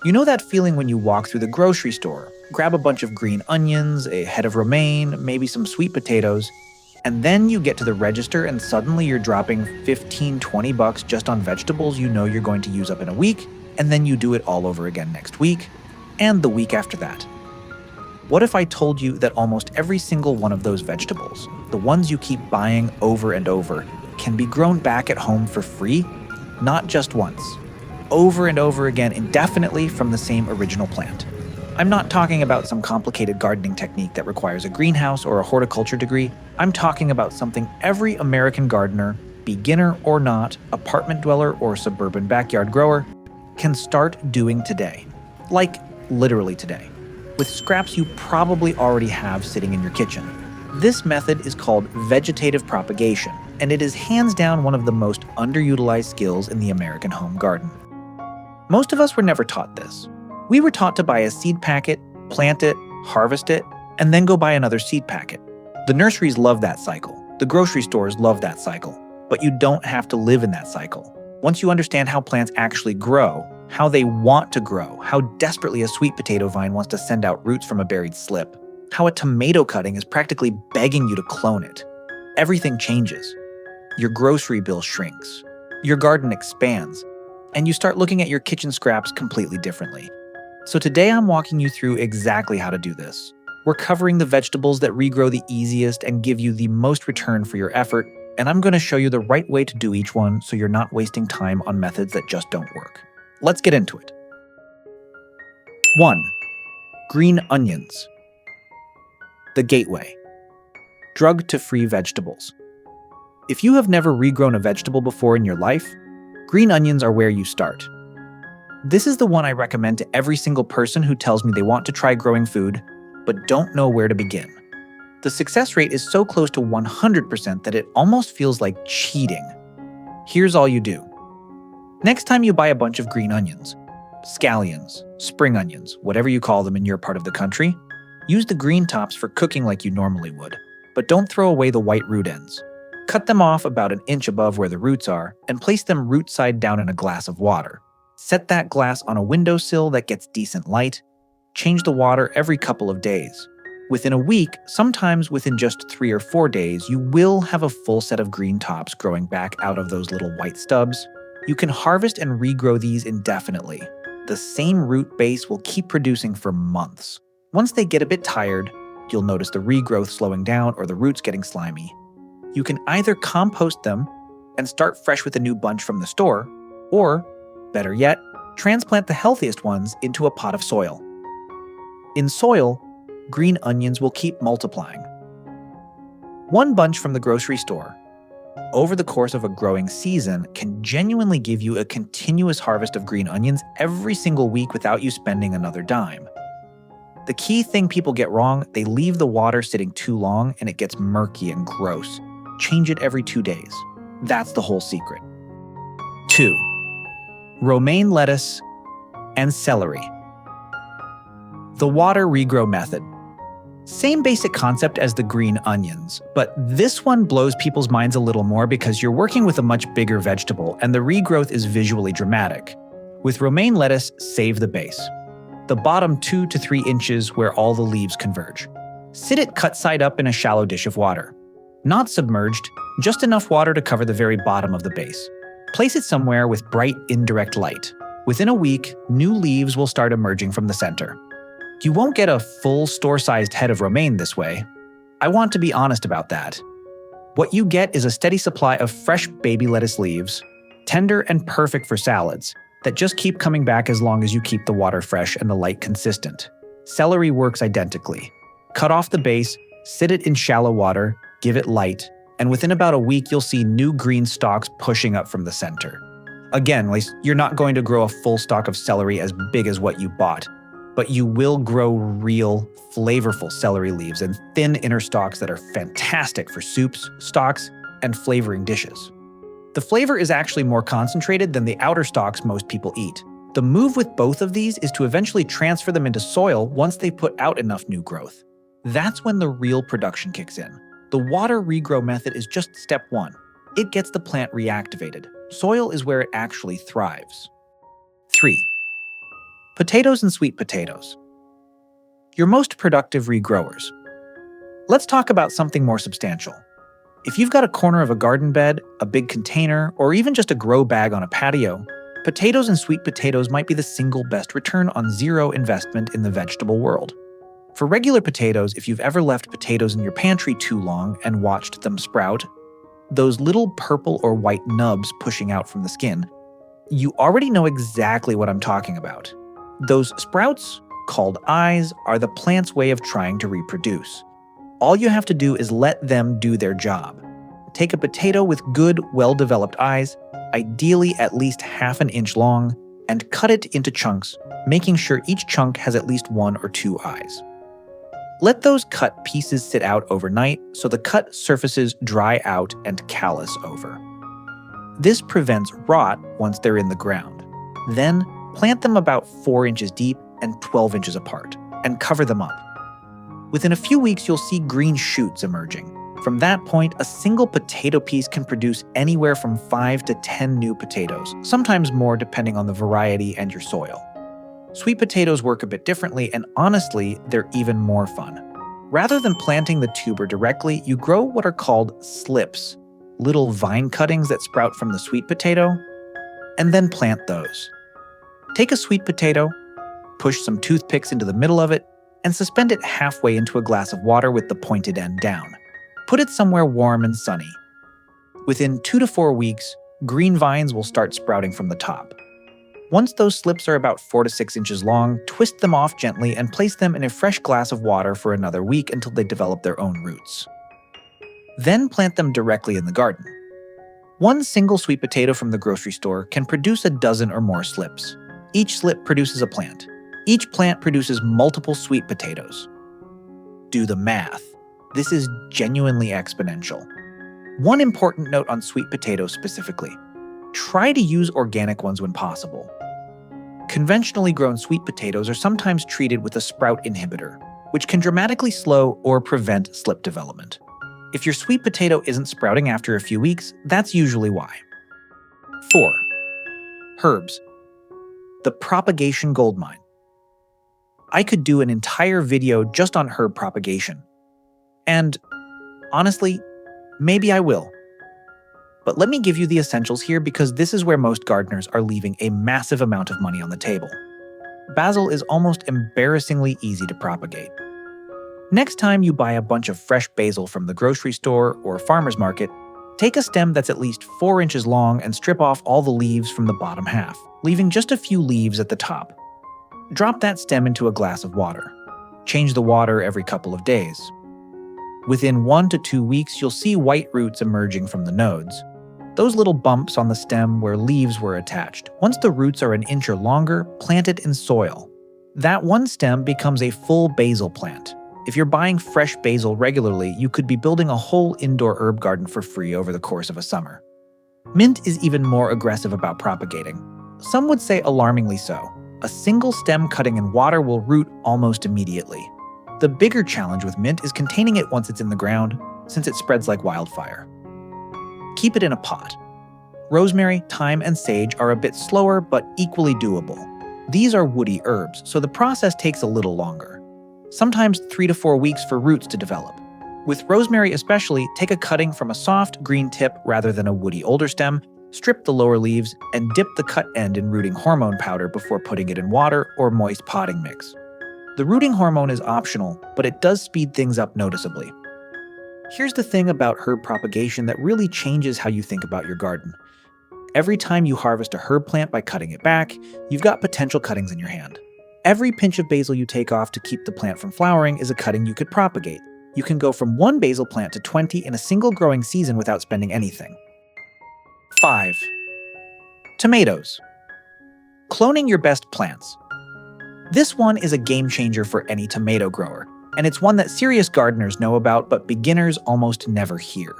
You know that feeling when you walk through the grocery store, grab a bunch of green onions, a head of romaine, maybe some sweet potatoes, and then you get to the register and suddenly you're dropping 15, 20 bucks just on vegetables you know you're going to use up in a week, and then you do it all over again next week, and the week after that. What if I told you that almost every single one of those vegetables, the ones you keep buying over and over, can be grown back at home for free? Not just once. Over and over again indefinitely from the same original plant. I'm not talking about some complicated gardening technique that requires a greenhouse or a horticulture degree. I'm talking about something every American gardener, beginner or not, apartment dweller or suburban backyard grower, can start doing today. Like, literally today. With scraps you probably already have sitting in your kitchen. This method is called vegetative propagation, and it is hands down one of the most underutilized skills in the American home garden. Most of us were never taught this. We were taught to buy a seed packet, plant it, harvest it, and then go buy another seed packet. The nurseries love that cycle. The grocery stores love that cycle. But you don't have to live in that cycle. Once you understand how plants actually grow, how they want to grow, how desperately a sweet potato vine wants to send out roots from a buried slip, how a tomato cutting is practically begging you to clone it, everything changes. Your grocery bill shrinks. Your garden expands. And you start looking at your kitchen scraps completely differently. So today I'm walking you through exactly how to do this. We're covering the vegetables that regrow the easiest and give you the most return for your effort, and I'm going to show you the right way to do each one so you're not wasting time on methods that just don't work. Let's get into it. 1. Green onions. The gateway. Drug to free vegetables. If you have never regrown a vegetable before in your life, green onions are where you start. This is the one I recommend to every single person who tells me they want to try growing food, but don't know where to begin. The success rate is so close to 100% that it almost feels like cheating. Here's all you do. Next time you buy a bunch of green onions, scallions, spring onions, whatever you call them in your part of the country, use the green tops for cooking like you normally would, but don't throw away the white root ends. Cut them off about an inch above where the roots are and place them root side down in a glass of water. Set that glass on a windowsill that gets decent light. Change the water every couple of days. Within a week, sometimes within just 3 or 4 days, you will have a full set of green tops growing back out of those little white stubs. You can harvest and regrow these indefinitely. The same root base will keep producing for months. Once they get a bit tired, you'll notice the regrowth slowing down or the roots getting slimy. You can either compost them and start fresh with a new bunch from the store, or, better yet, transplant the healthiest ones into a pot of soil. In soil, green onions will keep multiplying. One bunch from the grocery store, over the course of a growing season, can genuinely give you a continuous harvest of green onions every single week without you spending another dime. The key thing people get wrong, they leave the water sitting too long and it gets murky and gross. Change it every 2 days. That's the whole secret. 2. Romaine lettuce and celery. The water regrow method. Same basic concept as the green onions, but this one blows people's minds a little more because you're working with a much bigger vegetable and the regrowth is visually dramatic. With romaine lettuce, save the base. The bottom 2 to 3 inches where all the leaves converge. Sit it cut side up in a shallow dish of water. Not submerged, just enough water to cover the very bottom of the base. Place it somewhere with bright, indirect light. Within a week, new leaves will start emerging from the center. You won't get a full store-sized head of romaine this way. I want to be honest about that. What you get is a steady supply of fresh baby lettuce leaves, tender and perfect for salads, that just keep coming back as long as you keep the water fresh and the light consistent. Celery works identically. Cut off the base, sit it in shallow water, give it light, and within about a week you'll see new green stalks pushing up from the center. Again, you're not going to grow a full stalk of celery as big as what you bought, but you will grow real, flavorful celery leaves and thin inner stalks that are fantastic for soups, stocks, and flavoring dishes. The flavor is actually more concentrated than the outer stalks most people eat. The move with both of these is to eventually transfer them into soil once they put out enough new growth. That's when the real production kicks in. The water regrow method is just step 1. It gets the plant reactivated. Soil is where it actually thrives. 3. Potatoes and sweet potatoes. Your most productive regrowers. Let's talk about something more substantial. If you've got a corner of a garden bed, a big container, or even just a grow bag on a patio, potatoes and sweet potatoes might be the single best return on zero investment in the vegetable world. For regular potatoes, if you've ever left potatoes in your pantry too long and watched them sprout, those little purple or white nubs pushing out from the skin, you already know exactly what I'm talking about. Those sprouts, called eyes, are the plant's way of trying to reproduce. All you have to do is let them do their job. Take a potato with good, well-developed eyes, ideally at least ½ an inch long, and cut it into chunks, making sure each chunk has at least 1 or 2 eyes. Let those cut pieces sit out overnight so the cut surfaces dry out and callus over. This prevents rot once they're in the ground. Then, plant them about 4 inches deep and 12 inches apart, and cover them up. Within a few weeks, you'll see green shoots emerging. From that point, a single potato piece can produce anywhere from 5 to 10 new potatoes, sometimes more depending on the variety and your soil. Sweet potatoes work a bit differently, and honestly, they're even more fun. Rather than planting the tuber directly, you grow what are called slips, little vine cuttings that sprout from the sweet potato, and then plant those. Take a sweet potato, push some toothpicks into the middle of it, and suspend it halfway into a glass of water with the pointed end down. Put it somewhere warm and sunny. Within 2 to 4 weeks, green vines will start sprouting from the top. Once those slips are about 4 to 6 inches long, twist them off gently and place them in a fresh glass of water for another week until they develop their own roots. Then plant them directly in the garden. One single sweet potato from the grocery store can produce a dozen or more slips. Each slip produces a plant. Each plant produces multiple sweet potatoes. Do the math. This is genuinely exponential. One important note on sweet potatoes specifically. Try to use organic ones when possible. Conventionally grown sweet potatoes are sometimes treated with a sprout inhibitor, which can dramatically slow or prevent slip development. If your sweet potato isn't sprouting after a few weeks, that's usually why. 4. Herbs. The propagation goldmine. I could do an entire video just on herb propagation. And honestly, maybe I will. But let me give you the essentials here because this is where most gardeners are leaving a massive amount of money on the table. Basil is almost embarrassingly easy to propagate. Next time you buy a bunch of fresh basil from the grocery store or farmer's market, take a stem that's at least 4 inches long and strip off all the leaves from the bottom half, leaving just a few leaves at the top. Drop that stem into a glass of water. Change the water every couple of days. Within 1 to 2 weeks, you'll see white roots emerging from the nodes. Those little bumps on the stem where leaves were attached. Once the roots are an inch or longer, plant it in soil. That one stem becomes a full basil plant. If you're buying fresh basil regularly, you could be building a whole indoor herb garden for free over the course of a summer. Mint is even more aggressive about propagating. Some would say alarmingly so. A single stem cutting in water will root almost immediately. The bigger challenge with mint is containing it once it's in the ground, since it spreads like wildfire. Keep it in a pot. Rosemary, thyme, and sage are a bit slower but equally doable. These are woody herbs, so the process takes a little longer. Sometimes 3 to 4 weeks for roots to develop. With rosemary especially, take a cutting from a soft green tip rather than a woody older stem, strip the lower leaves, and dip the cut end in rooting hormone powder before putting it in water or moist potting mix. The rooting hormone is optional, but it does speed things up noticeably. Here's the thing about herb propagation that really changes how you think about your garden. Every time you harvest a herb plant by cutting it back, you've got potential cuttings in your hand. Every pinch of basil you take off to keep the plant from flowering is a cutting you could propagate. You can go from 1 basil plant to 20 in a single growing season without spending anything. 5. Tomatoes. Cloning your best plants. This one is a game changer for any tomato grower, and it's one that serious gardeners know about but beginners almost never hear.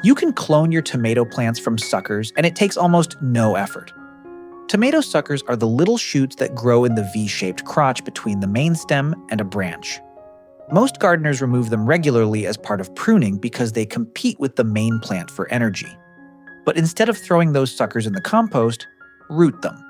You can clone your tomato plants from suckers, and it takes almost no effort. Tomato suckers are the little shoots that grow in the V-shaped crotch between the main stem and a branch. Most gardeners remove them regularly as part of pruning because they compete with the main plant for energy. But instead of throwing those suckers in the compost, root them.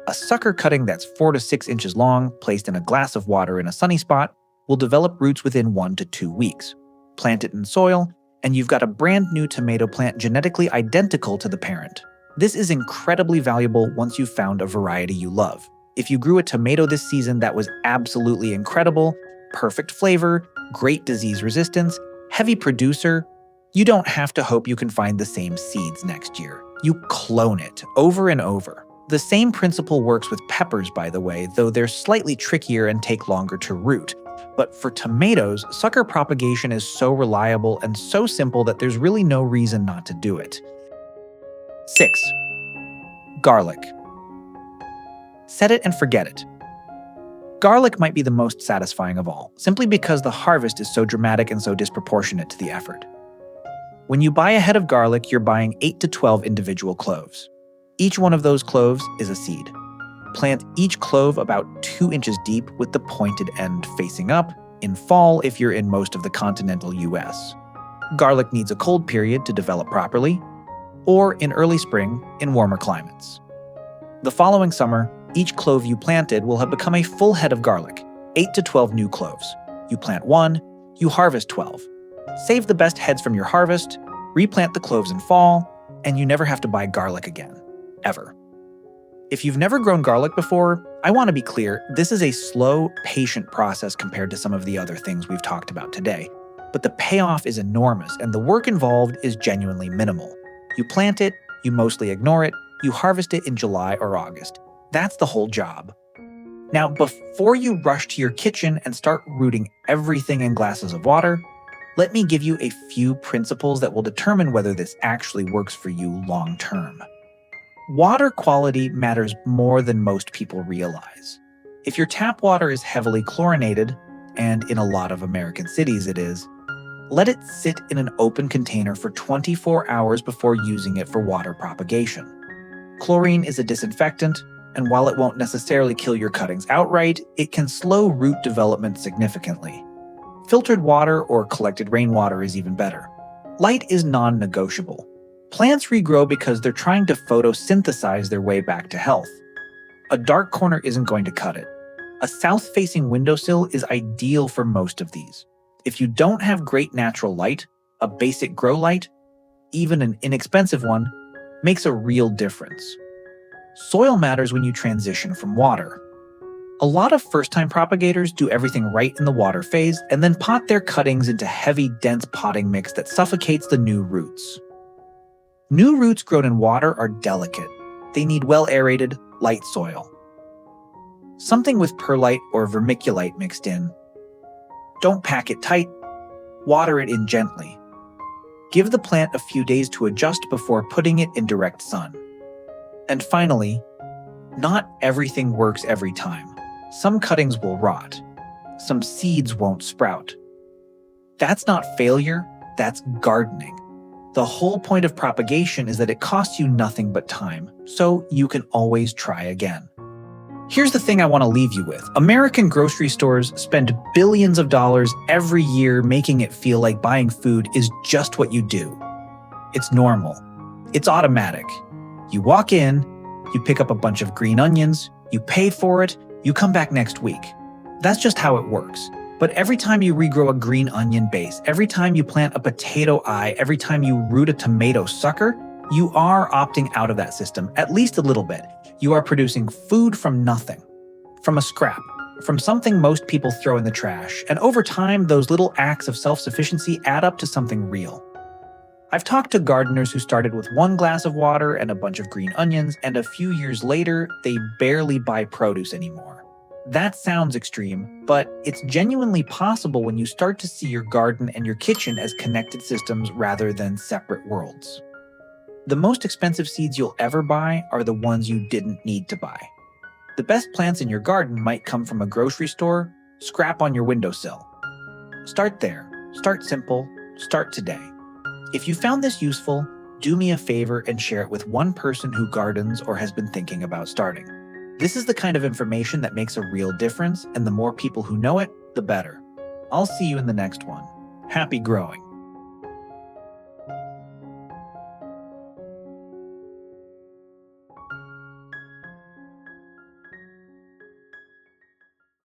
A sucker cutting that's 4 to 6 inches long, placed in a glass of water in a sunny spot, will develop roots within 1 to 2 weeks. Plant it in soil, and you've got a brand new tomato plant genetically identical to the parent. This is incredibly valuable once you've found a variety you love. If you grew a tomato this season that was absolutely incredible, perfect flavor, great disease resistance, heavy producer, you don't have to hope you can find the same seeds next year. You clone it over and over. The same principle works with peppers, by the way, though they're slightly trickier and take longer to root. But for tomatoes, sucker propagation is so reliable and so simple that there's really no reason not to do it. 6. Garlic. Set it and forget it. Garlic might be the most satisfying of all, simply because the harvest is so dramatic and so disproportionate to the effort. When you buy a head of garlic, you're buying 8 to 12 individual cloves. Each one of those cloves is a seed. Plant each clove about 2 inches deep with the pointed end facing up, in fall if you're in most of the continental US. Garlic needs a cold period to develop properly, or in early spring in warmer climates. The following summer, each clove you planted will have become a full head of garlic, 8 to 12 new cloves. You plant 1, you harvest 12. Save the best heads from your harvest, replant the cloves in fall, and you never have to buy garlic again. Ever. If you've never grown garlic before, I want to be clear, this is a slow, patient process compared to some of the other things we've talked about today. But the payoff is enormous, and the work involved is genuinely minimal. You plant it, you mostly ignore it, you harvest it in July or August. That's the whole job. Now, before you rush to your kitchen and start rooting everything in glasses of water, let me give you a few principles that will determine whether this actually works for you long term. Water quality matters more than most people realize. If your tap water is heavily chlorinated, and in a lot of American cities it is, let it sit in an open container for 24 hours before using it for water propagation. Chlorine is a disinfectant, and while it won't necessarily kill your cuttings outright, it can slow root development significantly. Filtered water or collected rainwater is even better. Light is non-negotiable. Plants regrow because they're trying to photosynthesize their way back to health. A dark corner isn't going to cut it. A south-facing windowsill is ideal for most of these. If you don't have great natural light, a basic grow light, even an inexpensive one, makes a real difference. Soil matters when you transition from water. A lot of first-time propagators do everything right in the water phase and then pot their cuttings into heavy, dense potting mix that suffocates the new roots. New roots grown in water are delicate. They need well-aerated, light soil. Something with perlite or vermiculite mixed in. Don't pack it tight. Water it in gently. Give the plant a few days to adjust before putting it in direct sun. And finally, not everything works every time. Some cuttings will rot. Some seeds won't sprout. That's not failure, that's gardening. The whole point of propagation is that it costs you nothing but time, so you can always try again. Here's the thing I want to leave you with. American grocery stores spend billions of dollars every year making it feel like buying food is just what you do. It's normal. It's automatic. You walk in, you pick up a bunch of green onions, you pay for it, you come back next week. That's just how it works. But every time you regrow a green onion base, every time you plant a potato eye, every time you root a tomato sucker, you are opting out of that system, at least a little bit. You are producing food from nothing, from a scrap, from something most people throw in the trash. And over time, those little acts of self-sufficiency add up to something real. I've talked to gardeners who started with 1 glass of water and a bunch of green onions, and a few years later, they barely buy produce anymore. That sounds extreme, but it's genuinely possible when you start to see your garden and your kitchen as connected systems rather than separate worlds. The most expensive seeds you'll ever buy are the ones you didn't need to buy. The best plants in your garden might come from a grocery store, scrap on your windowsill. Start there. Start simple. Start today. If you found this useful, do me a favor and share it with one person who gardens or has been thinking about starting. This is the kind of information that makes a real difference, and the more people who know it, the better. I'll see you in the next one. Happy growing.